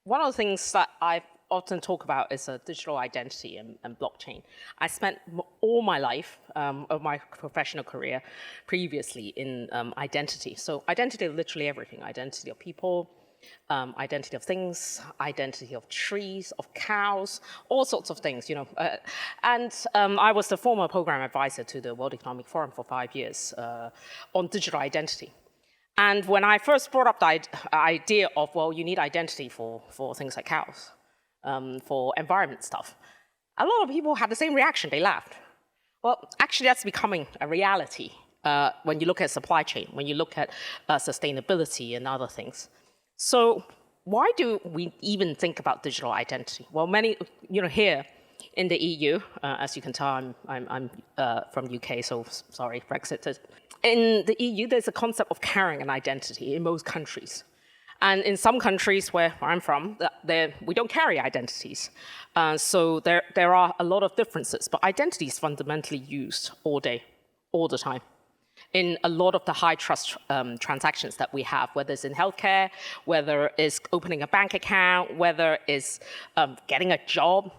one of the things that I often talk about is digital identity and blockchain. I spent all my life of my professional career previously in identity. So identity of literally everything: identity of people, identity of things, identity of trees, of cows, all sorts of things, I was the former program advisor to the World Economic Forum for 5 years on digital identity. And when I first brought up the idea of, well, you need identity for things like cows, for environment stuff, a lot of people had the same reaction. They laughed. Well, actually, that's becoming a reality when you look at supply chain, when you look at sustainability and other things. So why do we even think about digital identity? Well, many, here in the EU, as you can tell, I'm from UK, so sorry, Brexit. In the EU, there's a concept of carrying an identity in most countries. And in some countries where I'm from, we don't carry identities. So there are a lot of differences, but identity is fundamentally used all day, all the time, in a lot of the high trust transactions that we have, whether it's in healthcare, whether it's opening a bank account, whether it's getting a job,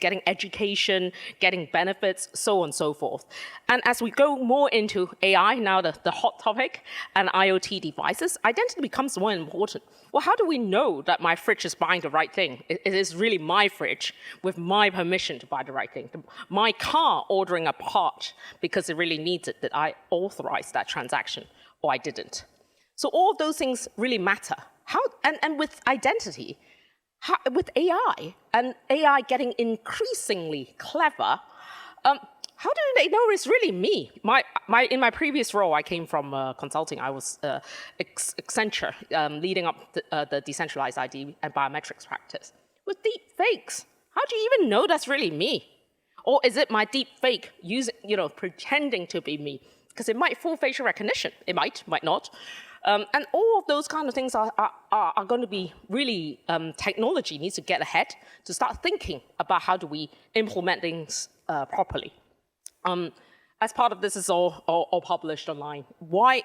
getting education, getting benefits, so on and so forth. And as we go more into AI, now the hot topic, and IoT devices, identity becomes more important. Well, how do we know that my fridge is buying the right thing? It is really my fridge with my permission to buy the right thing. My car ordering a part because it really needs it, that I authorized that transaction, or I didn't. So all of those things really matter. And with identity, with AI, and AI getting increasingly clever, how do they know it's really me? In my previous role, I came from consulting. I was Accenture, leading up the decentralized ID and biometrics practice. With deep fakes, how do you even know that's really me? Or is it my deep fake pretending to be me? Because it might fool facial recognition. It might not. And all of those kind of things are going to be really, technology needs to get ahead to start thinking about how do we implement things properly. As part of this is all published online. Why,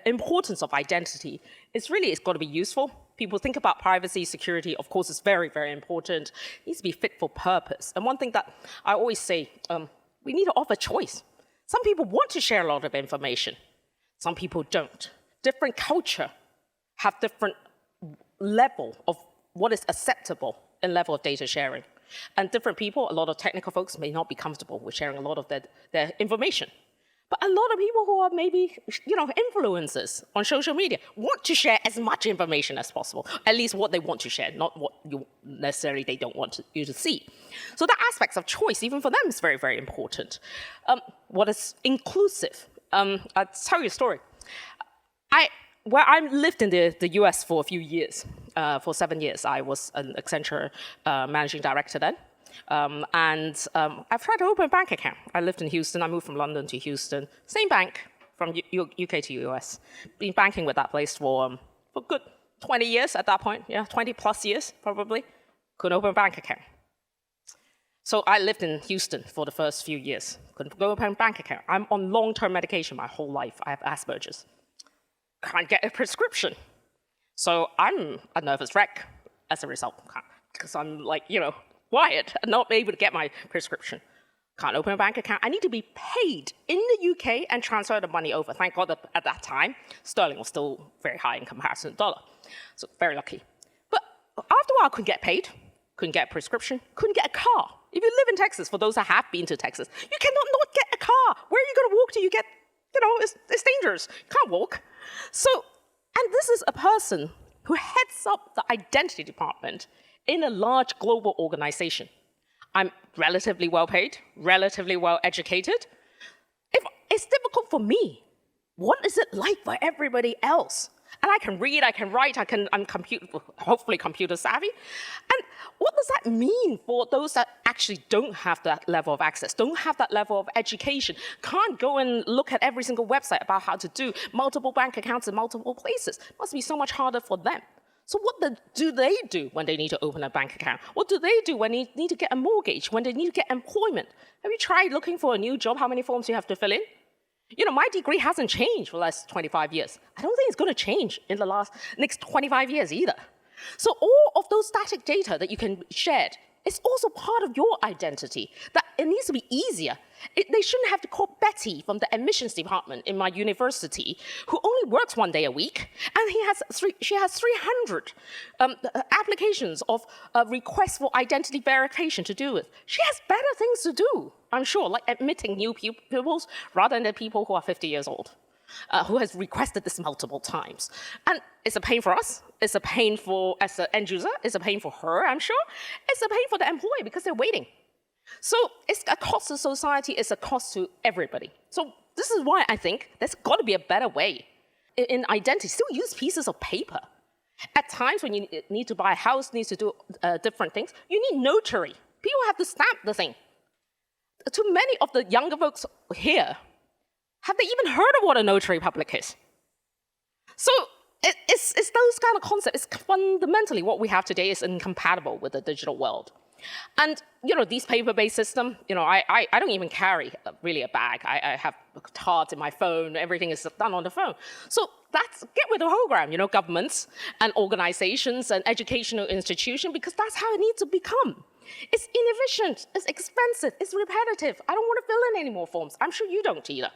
importance of identity is really, it's got to be useful. People think about privacy, security, of course, it's very, very important. It needs to be fit for purpose. And one thing that I always say, we need to offer choice. Some people want to share a lot of information. Some people don't. Different culture have different level of what is acceptable in level of data sharing. And different people, a lot of technical folks may not be comfortable with sharing a lot of their information. But a lot of people who are maybe, influencers on social media want to share as much information as possible, at least what they want to share, not what they don't want you to see. So the aspects of choice, even for them, is very, very important. What is inclusive? I'll tell you a story. I lived in the US for a few years. For 7 years, I was an Accenture managing director then. I've tried to open a bank account. I lived in Houston. I moved from London to Houston. Same bank from UK to US. Been banking with that place for good 20 years at that point. Yeah, 20 plus years probably. Couldn't open a bank account. So I lived in Houston for the first few years. Couldn't go open a bank account. I'm on long-term medication my whole life. I have Asperger's. Can't get a prescription. So I'm a nervous wreck as a result, because I'm wired and not able to get my prescription. Can't open a bank account. I need to be paid in the UK and transfer the money over. Thank God that at that time, sterling was still very high in comparison to dollar. So very lucky. But after a while, I couldn't get paid, couldn't get a prescription, couldn't get a car. If you live in Texas, for those that have been to Texas, you cannot not get a car. Where are you going to walk to? You get, it's dangerous. You can't walk. So, and this is a person who heads up the identity department in a large global organization. I'm relatively well paid, relatively well educated. If it's difficult for me, what is it like for everybody else? And I can read, I can write, I'm hopefully computer savvy. And what does that mean for those that actually don't have that level of access, don't have that level of education, can't go and look at every single website about how to do multiple bank accounts in multiple places? It must be so much harder for them. So what do they do when they need to open a bank account? What do they do when they need to get a mortgage, when they need to get employment? Have you tried looking for a new job, how many forms you have to fill in? My degree hasn't changed for the last 25 years. I don't think it's going to change in the next 25 years either. So all of those static data that you can share is also part of your identity, that it needs to be easier. They shouldn't have to call Betty from the admissions department in my university, who only works 1 day a week, and she has 300 applications of requests for identity verification to do with. She has better things to do, I'm sure, like admitting new pupils rather than the people who are 50 years old. Who has requested this multiple times. And it's a pain for us, it's a pain for, as an end user, it's a pain for her, I'm sure. It's a pain for the employee because they're waiting. So it's a cost to society, it's a cost to everybody. So this is why I think there's got to be a better way. In identity, still use pieces of paper. At times when you need to buy a house, need to do different things, you need notary. People have to stamp the thing. To many of the younger folks here, have they even heard of what a notary public is? So it's those kind of concepts. It's fundamentally what we have today is incompatible with the digital world. And these paper-based systems, I don't even carry really a bag. I have cards in my phone. Everything is done on the phone. So get with the program, governments and organizations and educational institutions, because that's how it needs to become. It's inefficient. It's expensive. It's repetitive. I don't want to fill in any more forms. I'm sure you don't either.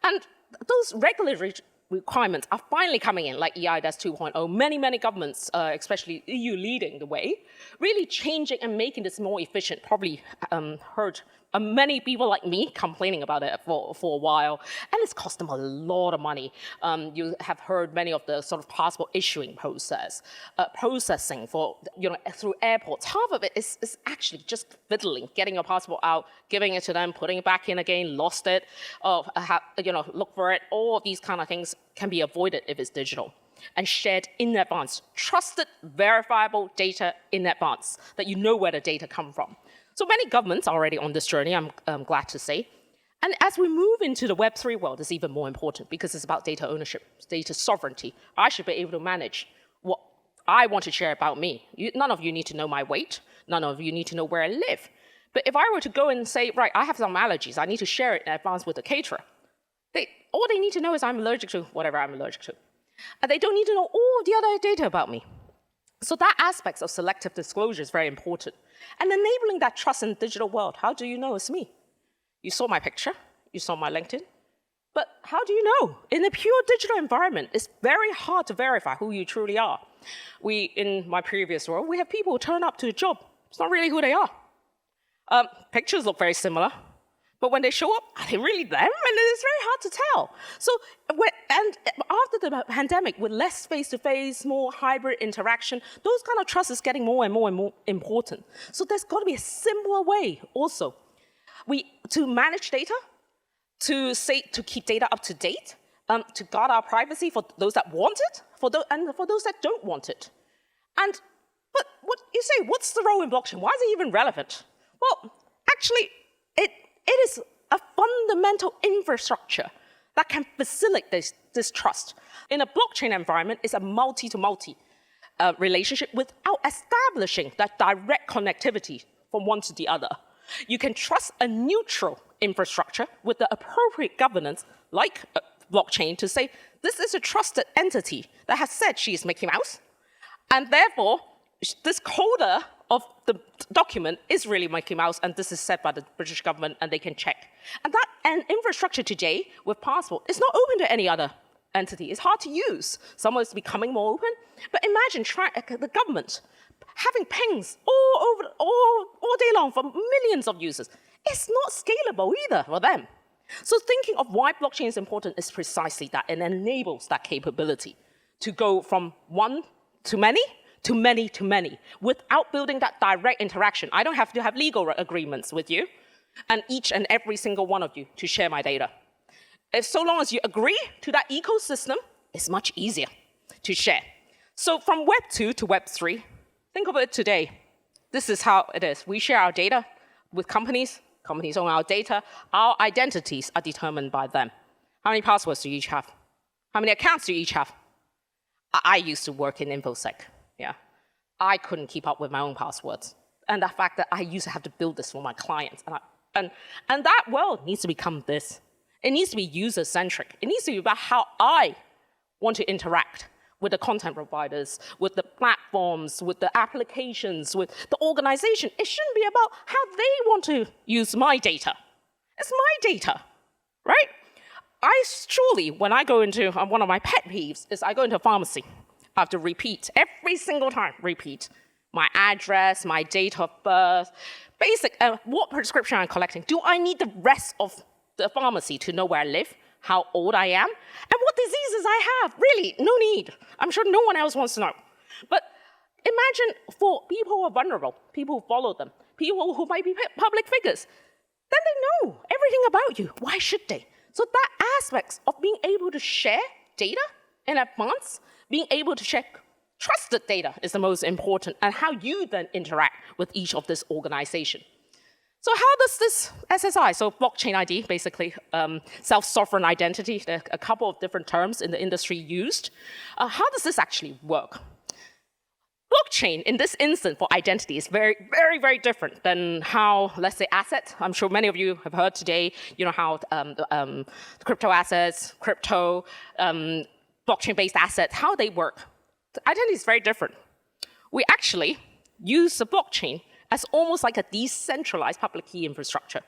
And those regulatory requirements are finally coming in, like EIDAS 2.0. Many governments, especially EU leading the way, really changing and making this more efficient. Probably heard many people like me complaining about it for a while, and it's cost them a lot of money. You have heard many of the sort of passport issuing processing for, through airports. Half of it is actually just fiddling, getting your passport out, giving it to them, putting it back in again, lost it, look for it. All of these kind of things can be avoided if it's digital and shared in advance. Trusted, verifiable data in advance, that you know where the data come from. So many governments are already on this journey, I'm glad to say. And as we move into the Web3 world, it's even more important because it's about data ownership, data sovereignty. I should be able to manage what I want to share about me. None of you need to know my weight. None of you need to know where I live. But if I were to go and say, right, I have some allergies, I need to share it in advance with the caterer, all they need to know is I'm allergic to whatever I'm allergic to. And they don't need to know all the other data about me. So that aspect of selective disclosure is very important. And enabling that trust in the digital world. How do you know it's me? You saw my picture, you saw my LinkedIn, but how do you know? In a pure digital environment, it's very hard to verify who you truly are. In my previous role, we have people who turn up to a job. It's not really who they are. Pictures look very similar, but when they show up, are they really them? And it's very hard to tell. So, and after the pandemic, with less face-to-face, more hybrid interaction, those kind of trust is getting more and more important. So there's got to be a simpler way also to manage data, to keep data up to date, to guard our privacy for those that want it, and for those that don't want it. But what you say, what's the role in blockchain? Why is it even relevant? Well, actually, it is a fundamental infrastructure that can facilitate this trust. In a blockchain environment, it's a multi-to-multi relationship without establishing that direct connectivity from one to the other. You can trust a neutral infrastructure with the appropriate governance, like blockchain, to say, this is a trusted entity that has said she is Mickey Mouse, and therefore, this coder of the document is really Mickey Mouse, and this is set by the British government, and they can check. And infrastructure today with passport is not open to any other entity. It's hard to use. Some is becoming more open, but imagine the government having pings all day long for millions of users. It's not scalable either for them. So thinking of why blockchain is important is precisely that. It enables that capability to go from one to many, to many to many, without building that direct interaction. I don't have to have legal agreements with you, and each and every single one of you to share my data. If so long as you agree to that ecosystem, it's much easier to share. So from Web 2 to Web 3, think of it today. This is how it is. We share our data with companies. Companies own our data. Our identities are determined by them. How many passwords do you each have? How many accounts do you each have? I used to work in InfoSec. Yeah, I couldn't keep up with my own passwords. And the fact that I used to have to build this for my clients. And that world needs to become this. It needs to be user-centric. It needs to be about how I want to interact with the content providers, with the platforms, with the applications, with the organization. It shouldn't be about how they want to use my data. It's my data, right? When I go into, one of my pet peeves is I go into a pharmacy. I have to repeat, every single time, repeat my address, my date of birth, what prescription I'm collecting. Do I need the rest of the pharmacy to know where I live, how old I am, and what diseases I have? Really, no need. I'm sure no one else wants to know. But imagine for people who are vulnerable, people who follow them, people who might be public figures, then they know everything about you. Why should they? So that aspects of being able to share data in advance, being able to share trusted data is the most important, and how you then interact with each of this organization. So how does this SSI, so blockchain ID, basically self-sovereign identity, there are a couple of different terms in the industry used. How does this actually work? Blockchain, in this instance for identity, is very, very, very different than how, let's say, assets. I'm sure many of you have heard today, how the crypto assets, blockchain-based assets, how they work. The identity is very different. We actually use the blockchain as almost like a decentralized public key infrastructure.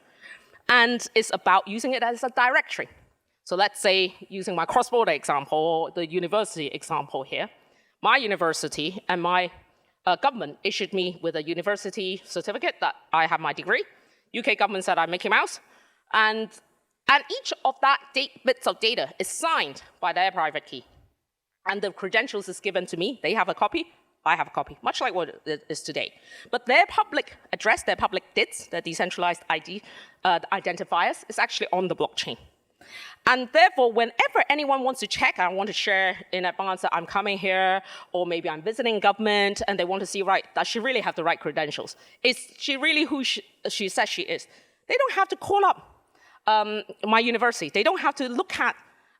And it's about using it as a directory. So let's say, using my cross-border example, or the university example here, my university and my government issued me with a university certificate that I have my degree. UK government said I'm Mickey Mouse. And each of that bits of data is signed by their private key. And the credentials is given to me. They have a copy. I have a copy, much like what it is today. But their public address, their public DIDs, their decentralized ID identifiers, is actually on the blockchain. And therefore, whenever anyone wants to check, I want to share in advance that I'm coming here, or maybe I'm visiting government, and they want to see, right, does she really have the right credentials? Is she really who she says she is? They don't have to call up my university. They don't have to look at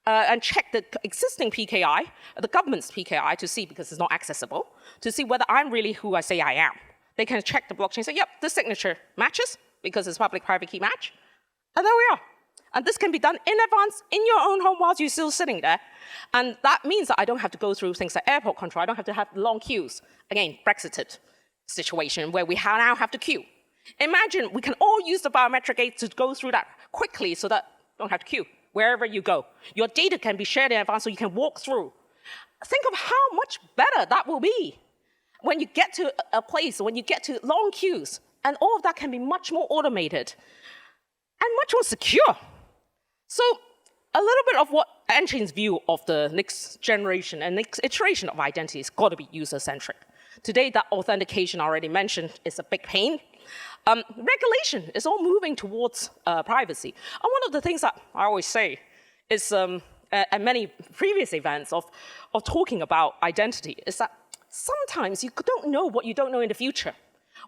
and check the existing PKI, the government's PKI, to see, because it's not accessible, to see whether I'm really who I say I am. They can check the blockchain and say, yep, this signature matches, because it's public-private key match. And there we are. And this can be done in advance, in your own home, while you're still sitting there. And that means that I don't have to go through things like airport control. I don't have to have long queues. Again, Brexited situation, where we now have to queue. Imagine we can all use the biometric aid to go through that quickly, so that you don't have to queue. Wherever you go, your data can be shared in advance so you can walk through. Think of how much better that will be when you get to a place, when you get to long queues, and all of that can be much more automated and much more secure. So a little bit of what nChain's view of the next generation and next iteration of identity has got to be user-centric. Today, that authentication I already mentioned is a big pain. Regulation is all moving towards privacy. And one of the things that I always say is, at many previous events of talking about identity, is that sometimes you don't know what you don't know in the future.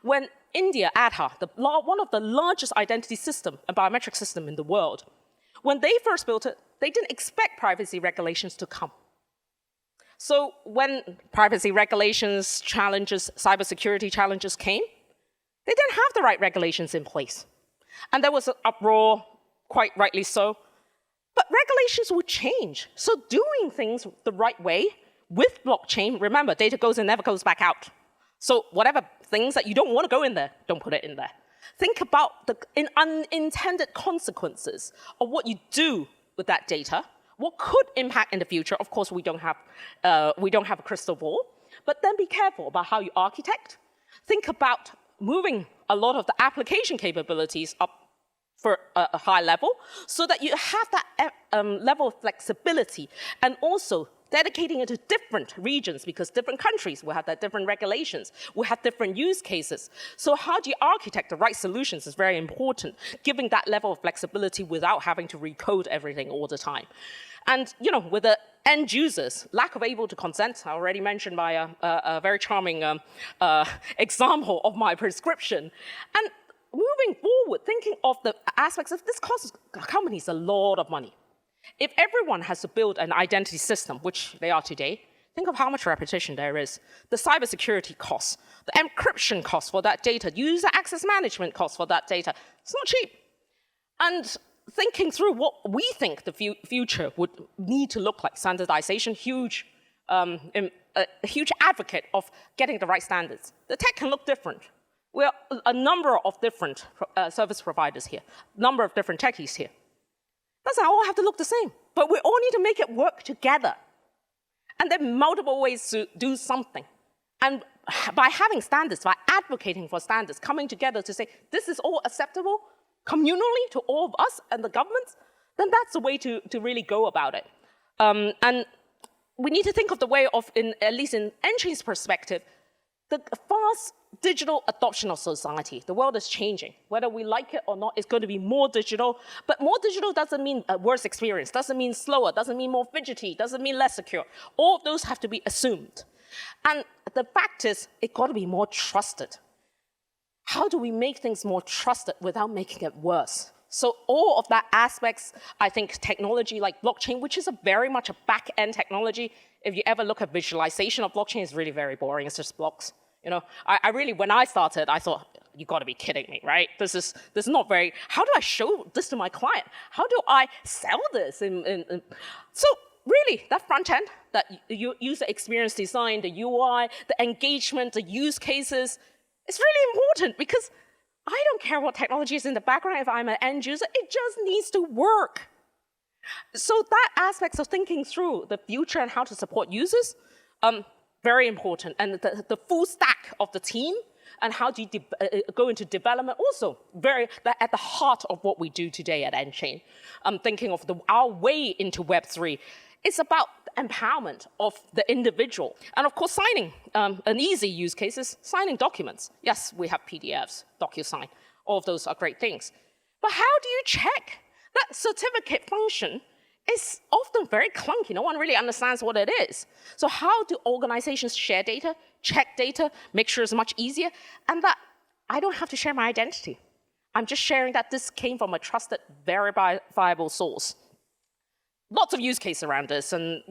When India, Aadhaar, one of the largest identity system and biometric system in the world, when they first built it, they didn't expect privacy regulations to come. So when privacy regulations challenges, cybersecurity challenges came, they didn't have the right regulations in place. And there was an uproar, quite rightly so. But regulations will change. So doing things the right way with blockchain, remember, data goes in, never goes back out. So whatever things that you don't want to go in there, don't put it in there. Think about the unintended consequences of what you do with that data, what could impact in the future. Of course, we don't have a crystal ball, but then be careful about how you architect. Think about moving a lot of the application capabilities up for a high level, so that you have that level of flexibility, and also dedicating it to different regions, because different countries will have their different regulations, will have different use cases. So how do you architect the right solutions is very important, giving that level of flexibility without having to recode everything all the time. And with the end users, lack of able to consent, I already mentioned by a very charming example of my prescription. And moving forward, thinking of the aspects of this costs companies a lot of money. If everyone has to build an identity system, which they are today, think of how much repetition there is. The cybersecurity costs, the encryption costs for that data, user access management costs for that data. It's not cheap. And thinking through what we think the future would need to look like, standardization, huge a huge advocate of getting the right standards. The tech can look different. We're a number of different service providers here, number of different techies here. Doesn't all have to look the same, but we all need to make it work together. And there are multiple ways to do something. And by having standards, by advocating for standards, coming together to say, this is all acceptable communally to all of us and the governments, then that's the way to really go about it. And we need to think of the way of, at least in nChain's perspective, the fast digital adoption of society. The world is changing. Whether we like it or not, it's going to be more digital. But more digital doesn't mean a worse experience, doesn't mean slower, doesn't mean more fidgety, doesn't mean less secure. All of those have to be assumed. And the fact is, it got to be more trusted. How do we make things more trusted without making it worse? So all of that aspects, I think technology like blockchain, which is very much a back-end technology. If you ever look at visualization of blockchain, it's really very boring. It's just blocks. You know, I really, when I started, I thought, you got to be kidding me, right? This is not very, how do I show this to my client? How do I sell this? So really, that front end, that user experience design, the UI, the engagement, the use cases, it's really important because I don't care what technology is in the background if I'm an end user, it just needs to work. So that aspects of thinking through the future and how to support users, very important. And the full stack of the team and how do you go into development, also very at the heart of what we do today at nChain. Thinking of our way into Web3. It's about empowerment of the individual. And of course, signing. An easy use case is signing documents. Yes, we have PDFs, DocuSign. All of those are great things. But how do you check? That certificate function is often very clunky. No one really understands what it is. So how do organizations share data, check data, make sure it's much easier, and that I don't have to share my identity. I'm just sharing that this came from a trusted, verifiable source. Lots of use cases around this, and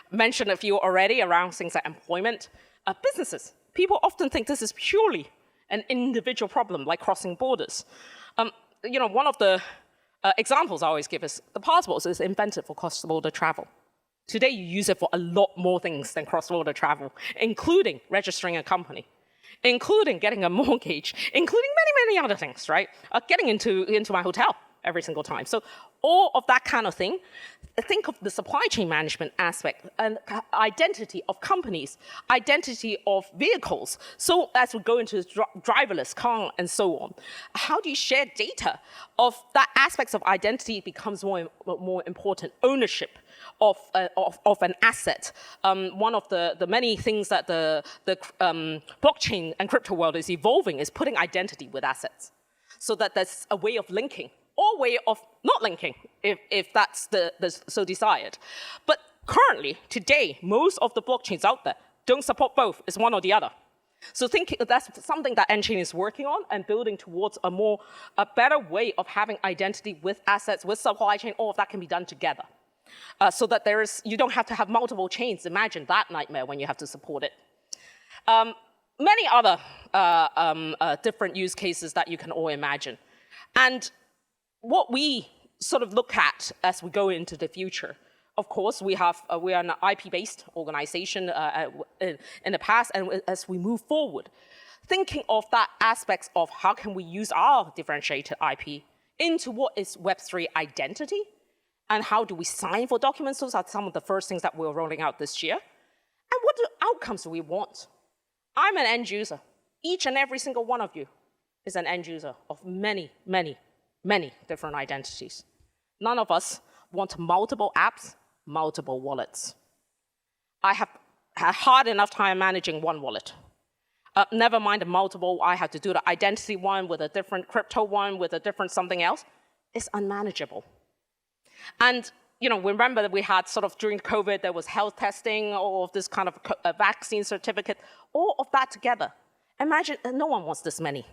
mentioned a few already around things like employment. Businesses, people often think this is purely an individual problem, like crossing borders. One of the examples I always give is the passport is invented for cross-border travel. Today, you use it for a lot more things than cross-border travel, including registering a company, including getting a mortgage, including many, many other things, right? Getting into my hotel every single time. So all of that kind of thing, think of the supply chain management aspect and identity of companies, identity of vehicles. So as we go into driverless car and so on, how do you share data of that aspects of identity becomes more important, ownership of an asset. One of the many things that the blockchain and crypto world is evolving is putting identity with assets so that there's a way of linking or way of not linking, if that's so desired. But currently, today, most of the blockchains out there don't support both. It's one or the other. So that's something that nChain is working on and building towards a better way of having identity with assets, with supply chain, all of that can be done together. So that you don't have to have multiple chains. Imagine that nightmare when you have to support it. Many other different use cases that you can all imagine. And what we sort of look at as we go into the future, of course, we are an IP-based organization in the past, and as we move forward, thinking of that aspects of how can we use our differentiated IP into what is Web3 identity, and how do we sign for documents? Those are some of the first things that we're rolling out this year. And what outcomes do we want? I'm an end user. Each and every single one of you is an end user of many, many, many different identities. None of us want multiple apps, multiple wallets. I have a hard enough time managing one wallet. Never mind the multiple, I have to do the identity one with a different crypto one with a different something else. It's unmanageable. And remember that we had sort of during COVID, there was health testing, all of this kind of vaccine certificate, all of that together. Imagine, no one wants this many.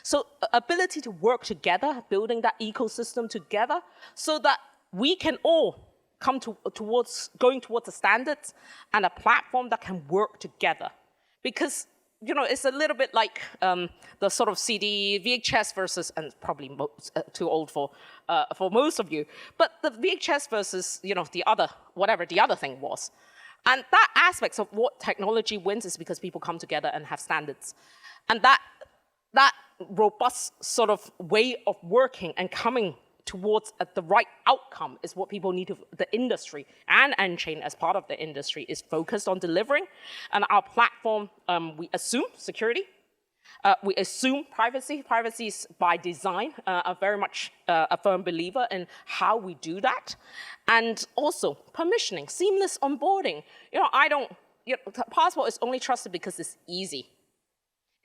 So ability to work together, building that ecosystem together so that we can all come going towards the standards and a platform that can work together. Because, it's a little bit like the sort of CD, VHS versus, and probably too old for most of you, but the VHS versus, the other, whatever the other thing was. And that aspect of what technology wins is because people come together and have standards. And that robust sort of way of working and coming towards the right outcome is what people need to, the industry and nChain as part of the industry is focused on delivering. And our platform, we assume security, we assume privacy. Privacy is by design, very much a firm believer in how we do that. And also permissioning, seamless onboarding. Passport is only trusted because it's easy.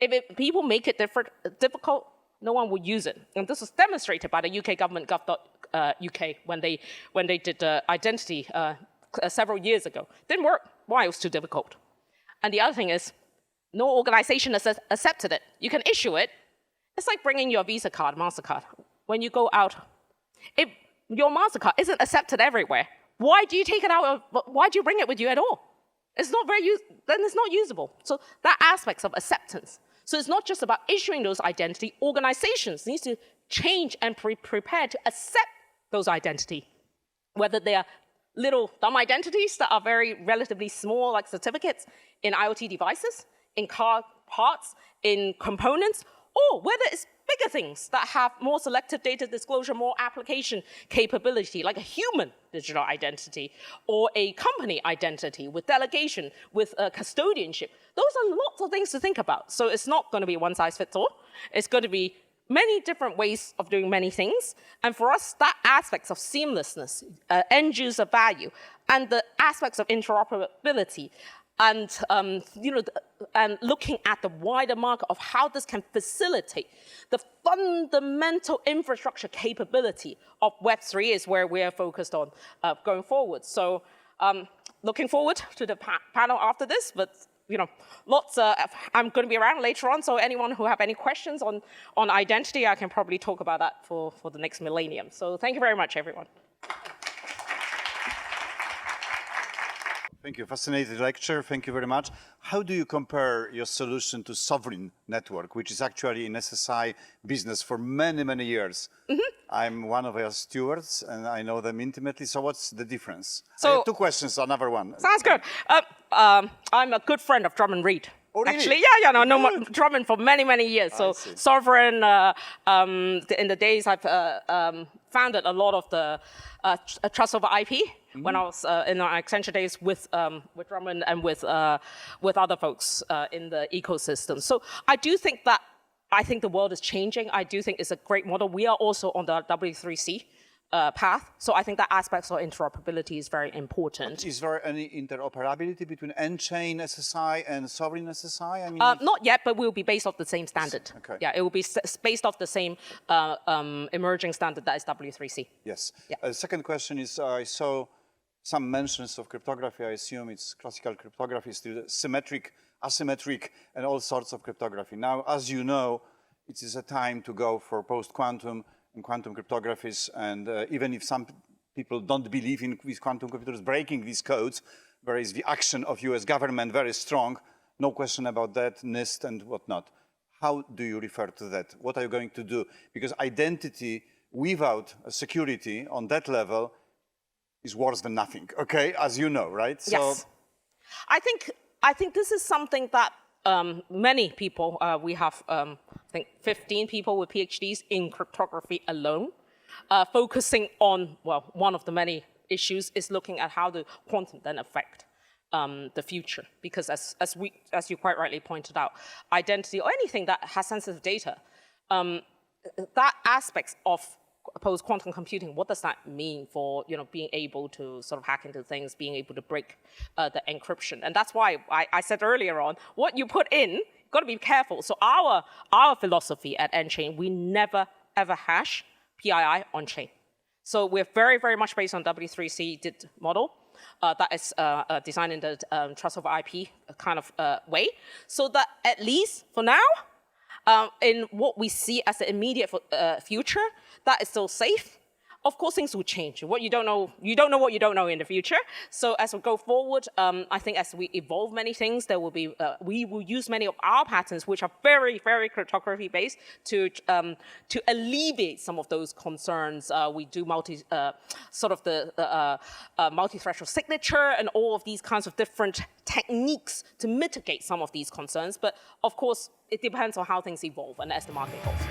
If people make it difficult, no one will use it. And this was demonstrated by the UK government, gov.uk, when they did identity several years ago. Didn't work. Why? It was too difficult. And the other thing is, no organization has accepted it. You can issue it. It's like bringing your Visa card, MasterCard. When you go out, if your MasterCard isn't accepted everywhere, why do you take it out? Why do you bring it with you at all? It's not then it's not usable. So that aspect of acceptance. So it's not just about issuing those identity. Organizations need to change and prepare to accept those identity, whether they are little dumb identities that are very relatively small, like certificates in IoT devices, in car parts, in components, or whether it's bigger things that have more selective data disclosure, more application capability, like a human digital identity, or a company identity with delegation, with custodianship. Those are lots of things to think about. So it's not going to be one size fits all. It's going to be many different ways of doing many things. And for us, that aspects of seamlessness, end user value, and the aspects of interoperability, and and looking at the wider market of how this can facilitate the fundamental infrastructure capability of Web3 is where we are focused on going forward. So looking forward to the panel after this, but lots. I'm going to be around later on, so anyone who have any questions on identity, I can probably talk about that for the next millennium. So thank you very much, everyone. Thank you. Fascinating lecture. Thank you very much. How do you compare your solution to Sovereign Network, which is actually in SSI business for many, many years? Mm-hmm. I'm one of your stewards, and I know them intimately. So what's the difference? So I have two questions, another one. Sounds good. I'm a good friend of Drummond Reed. Oh, really? Actually, I know Drummond for many, many years. So Sovereign, in the days I've founded a lot of the trust over IP when I was in our Accenture days with Drummond and with other folks in the ecosystem. So I think the world is changing. I do think it's a great model. We are also on the W3C path. So I think that aspects of interoperability is very important. But is there any interoperability between nChain SSI and Sovereign SSI? I mean, not yet, but we'll be based off the same standard. Okay. Yeah, it will be based off the same emerging standard that is W3C. Yes. Yeah. Second question is, I saw some mentions of cryptography. I assume it's classical cryptography, still symmetric, asymmetric, and all sorts of cryptography. Now, as you know, it is a time to go for post-quantum and quantum cryptographies, and even if some people don't believe in these quantum computers breaking these codes, there is the action of US government very strong, no question about that, NIST and whatnot. How do you refer to that? What are you going to do? Because identity without security on that level is worse than nothing, okay? As you know, right? Yes. So, I think this is something that many people, we have, I think 15 people with PhDs in cryptography alone, focusing on, well, one of the many issues is looking at how the quantum then affect the future. Because as you quite rightly pointed out, identity or anything that has sensitive data, that aspects of post-quantum computing, what does that mean for being able to sort of hack into things, being able to break the encryption? And that's why I said earlier on, what you put in, you've got to be careful. So our philosophy at nChain, we never ever hash PII on chain. So we're very, very much based on W3C model that is designed in the trust over IP kind of way, so that at least for now, in what we see as the immediate future, that is still safe. of course, things will change. What you don't know what you don't know in the future. So as we go forward, I think as we evolve many things, there will be we will use many of our patterns, which are very, very cryptography based, to alleviate some of those concerns. We do multi-threshold signature and all of these kinds of different techniques to mitigate some of these concerns. But of course, it depends on how things evolve and as the market evolves.